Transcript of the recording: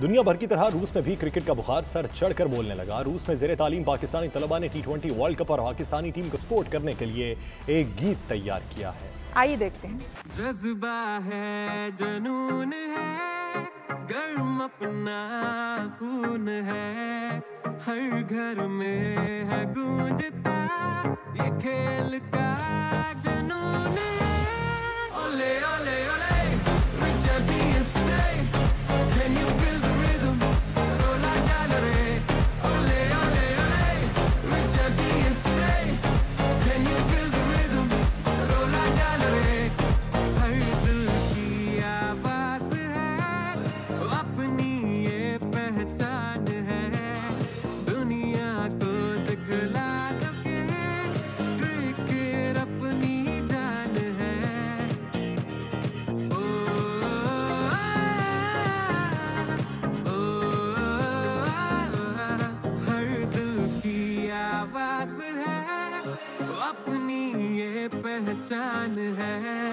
दुनिया भर की तरह रूस में भी क्रिकेट का बुखार सर चढ़कर बोलने लगा। रूस में जेर तालीम पाकिस्तानी तलबा ने टी20 वर्ल्ड कप और पाकिस्तानी टीम को सपोर्ट करने के लिए एक गीत तैयार किया है। आइए देखते हैं। जज्बा है, जुनून है, गर्म अपना खून है, हर घर में है गूंजता ये खेल का जुनून है। ओले ओले ओले we champions today, can you feel the rhythm, rola dala re, ole ole ole we champions today, can you feel the rhythm, rola dala re। हर दिल की आवाज है, अपनी ये पहचान है, दुनिया को दिखला दो के क्रिकेट अपनी जान है। ओ, हर दिल की आवाज है, अपनी ये पहचान है।